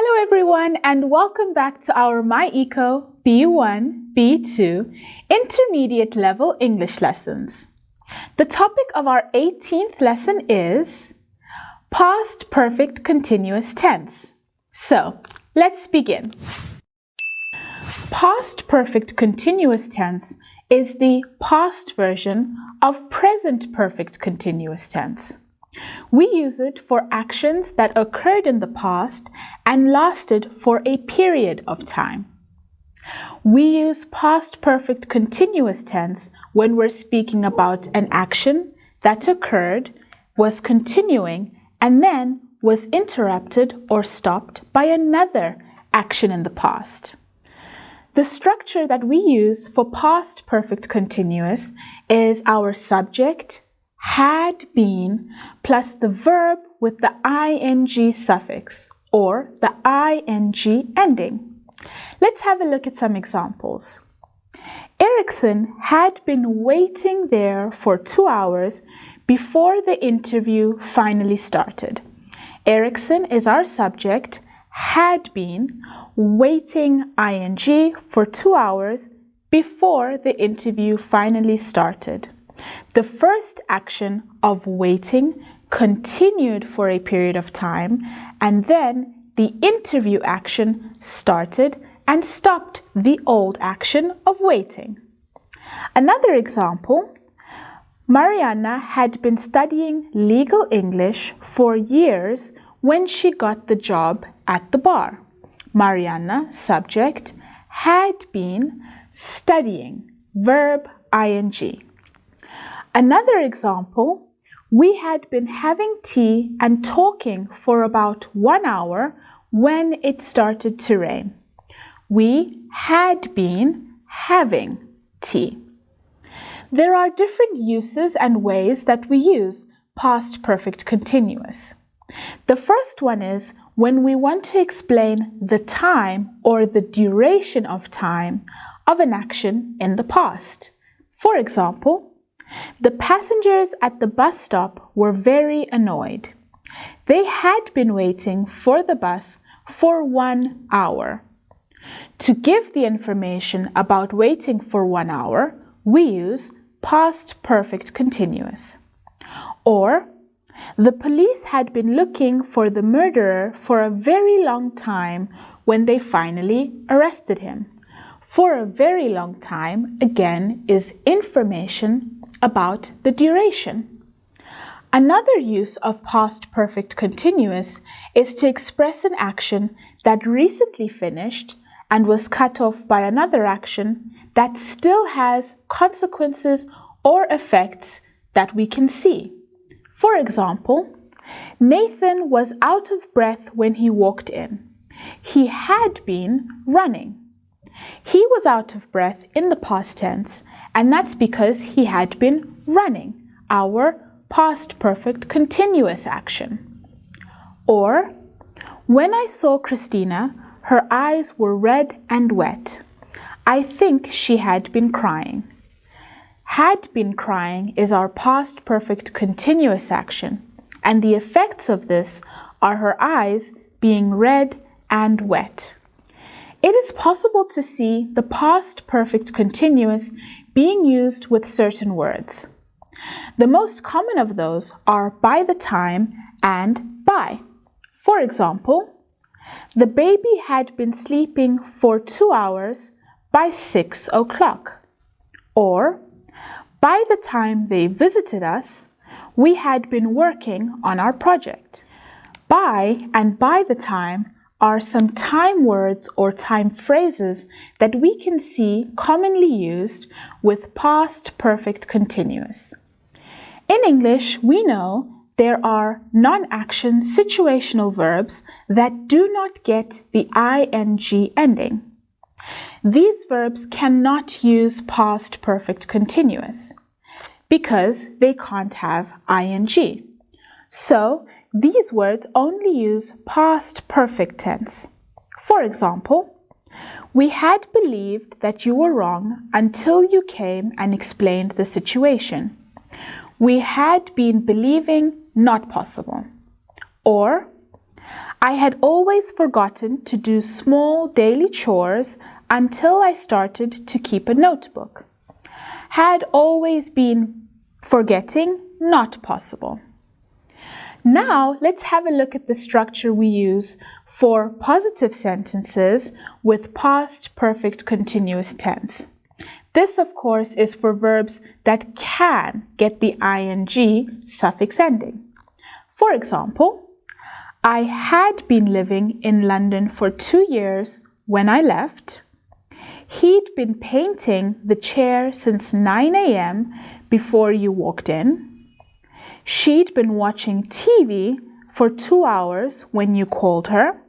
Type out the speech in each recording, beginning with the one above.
Hello everyone and welcome back to our MyEco B1, B2 intermediate level English lessons. The topic of our 18th lesson is past perfect continuous tense. So, let's begin. Past perfect continuous tense is the past version of present perfect continuous tense. We use it for actions that occurred in the past and lasted for a period of time. We use past perfect continuous tense when we're speaking about an action that occurred, was continuing, and then was interrupted or stopped by another action in the past. The structure that we use for past perfect continuous is our subject, had been, plus the verb with the ing suffix or the ing ending. Let's have a look at some examples. Erickson had been waiting there for 2 hours before the interview finally started. Erickson is our subject, had been, waiting ing for 2 hours before the interview finally started. The first action of waiting continued for a period of time, and then the interview action started and stopped the old action of waiting. Another example, Mariana had been studying legal English for years when she got the job at the bar. Mariana, subject, had been studying, verb ing. Another example, we had been having tea and talking for about 1 hour when it started to rain. We had been having tea. There are different uses and ways that we use past perfect continuous. The first one is when we want to explain the time or the duration of time of an action in the past. For example, the passengers at the bus stop were very annoyed. They had been waiting for the bus for 1 hour. To give the information about waiting for 1 hour, we use past perfect continuous. Or, the police had been looking for the murderer for a very long time when they finally arrested him. For a very long time, again, is information about the duration. Another use of past perfect continuous is to express an action that recently finished and was cut off by another action that still has consequences or effects that we can see. For example, Nathan was out of breath when he walked in. He had been running. He was out of breath in the past tense, and that's because he had been running, our past perfect continuous action. Or, when I saw Christina, her eyes were red and wet. I think she had been crying. Had been crying is our past perfect continuous action, and the effects of this are her eyes being red and wet. It is possible to see the past perfect continuous being used with certain words. The most common of those are by the time and by. For example, the baby had been sleeping for 2 hours by 6 o'clock. Or, by the time they visited us, we had been working on our project. By and by the time are some time words or time phrases that we can see commonly used with past perfect continuous. In English, we know there are non-action situational verbs that do not get the ing ending. These verbs cannot use past perfect continuous because they can't have ing. So, these words only use past perfect tense. For example, we had believed that you were wrong until you came and explained the situation. We had been believing not possible. Or, I had always forgotten to do small daily chores until I started to keep a notebook. Had always been forgetting, not possible. Now, let's have a look at the structure we use for positive sentences with past perfect continuous tense. This, of course, is for verbs that can get the ing suffix ending. For example, I had been living in London for 2 years when I left. He'd been painting the chair since 9 a.m. before you walked in. She'd been watching TV for 2 hours when you called her.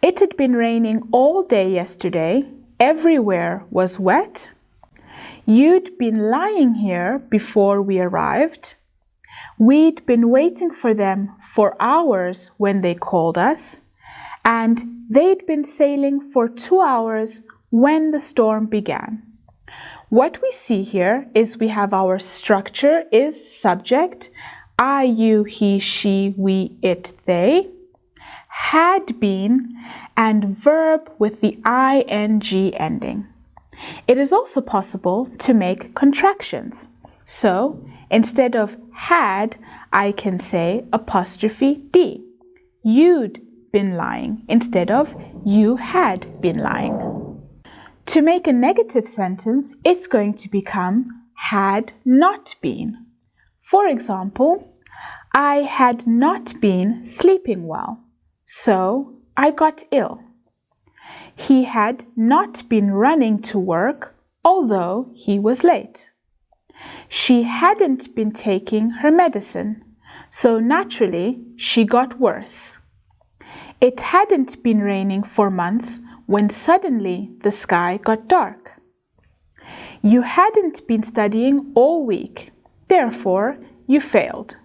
It had been raining all day yesterday. Everywhere was wet. You'd been lying here before we arrived. We'd been waiting for them for hours when they called us. And they'd been sailing for 2 hours when the storm began. What we see here is we have our structure is subject, I, you, he, she, we, it, they, had been, and verb with the ing ending. It is also possible to make contractions. So instead of had, I can say apostrophe D. You'd been lying instead of you had been lying. To make a negative sentence, it's going to become had not been. For example, I had not been sleeping well, so I got ill. He had not been running to work, although he was late. She hadn't been taking her medicine, so naturally she got worse. It hadn't been raining for months when suddenly the sky got dark. You hadn't been studying all week, therefore you failed.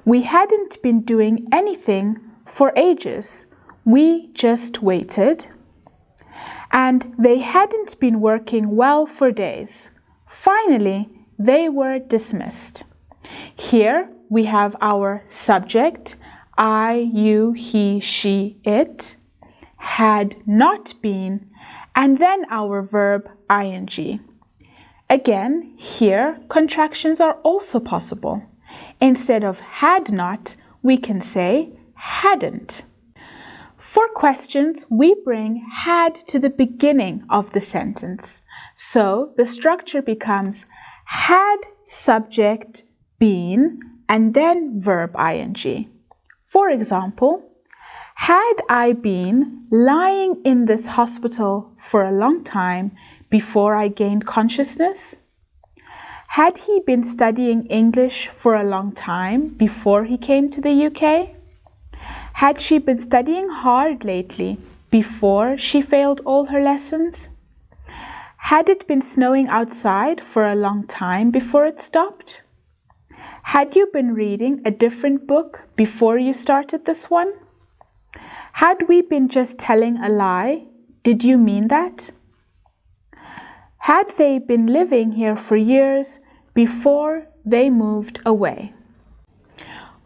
We hadn't been doing anything for ages, we just waited. And they hadn't been working well for days. Finally, they were dismissed. Here we have our subject, I, you, he, she, it, had not been, and then our verb ing. Again, here contractions are also possible. Instead of had not, we can say hadn't. For questions, we bring had to the beginning of the sentence. So the structure becomes had subject been and then verb ing. For example, had I been lying in this hospital for a long time before I gained consciousness? Had he been studying English for a long time before he came to the UK? Had she been studying hard lately before she failed all her lessons? Had it been snowing outside for a long time before it stopped? Had you been reading a different book before you started this one? Had we been just telling a lie? Did you mean that? Had they been living here for years before they moved away?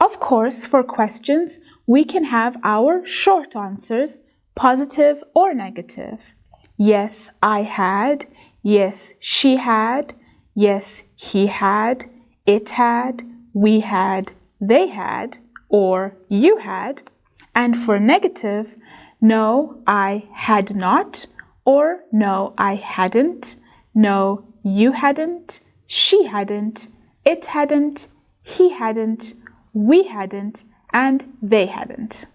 Of course, for questions, we can have our short answers, positive or negative. Yes, I had. Yes, she had. Yes, he had. It had. We had. They had. Or you had. And for negative, no, I had not, or no, I hadn't, no, you hadn't, she hadn't, it hadn't, he hadn't, we hadn't, and they hadn't.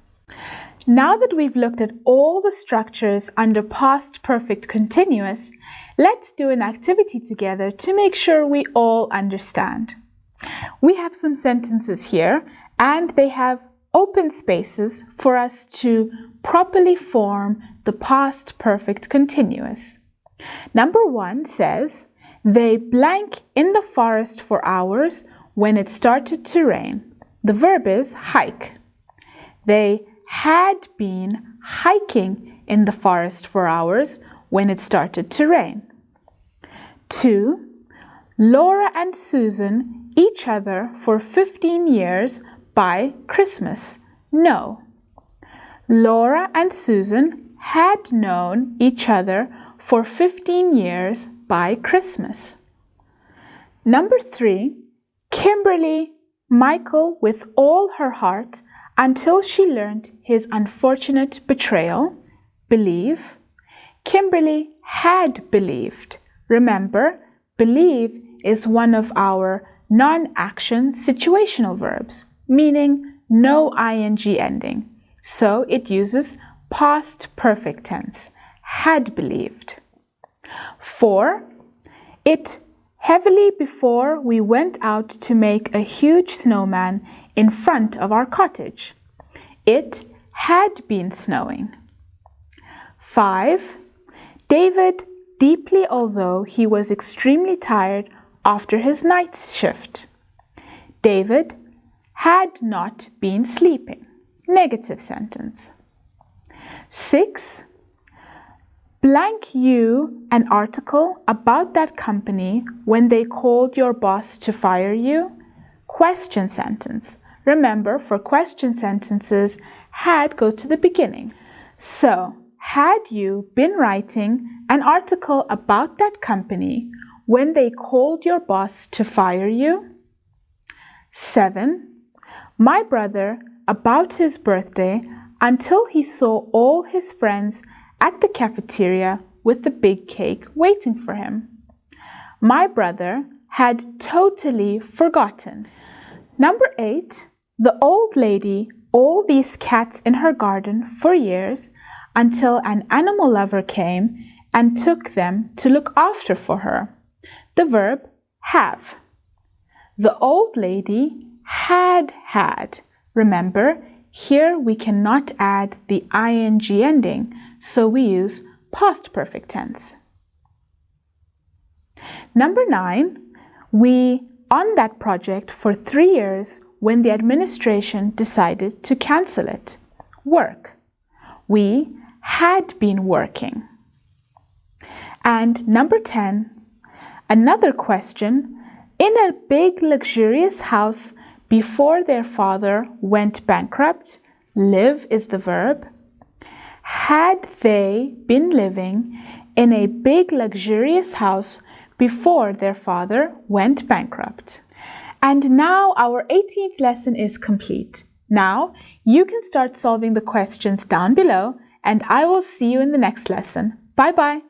Now that we've looked at all the structures under past perfect continuous, let's do an activity together to make sure we all understand. We have some sentences here, and they have open spaces for us to properly form the past perfect continuous. Number 1 says, they blank in the forest for hours when it started to rain. The verb is hike. They had been hiking in the forest for hours when it started to rain. 2. Laura and Susan each other for 15 years by Christmas. No. Laura and Susan had known each other for 15 years by Christmas. Number 3, Kimberly Michael with all her heart until she learned his unfortunate betrayal. Believe. Kimberly had believed. Remember, believe is one of our non-action situational verbs, meaning no ing ending. So it uses past perfect tense, had believed. 4, it heavily before we went out to make a huge snowman in front of our cottage. It had been snowing. 5, David deeply although he was extremely tired after his night shift. David had not been sleeping. Negative sentence. 6, blank you an article about that company when they called your boss to fire you. Question sentence. Remember, for question sentences, had goes to the beginning. So, had you been writing an article about that company when they called your boss to fire you? 7, my brother about his birthday until he saw all his friends at the cafeteria with the big cake waiting for him. My brother had totally forgotten. Number 8, the old lady all these cats in her garden for years until an animal lover came and took them to look after for her. The verb have. The old lady had. Remember, here we cannot add the ing ending, so we use past perfect tense. Number 9, we on that project for 3 years when the administration decided to cancel it. Work. We had been working. And number 10, another question. In a big luxurious house before their father went bankrupt, live is the verb. Had they been living in a big luxurious house before their father went bankrupt? And now our 18th lesson is complete. Now you can start solving the questions down below, and I will see you in the next lesson. Bye bye.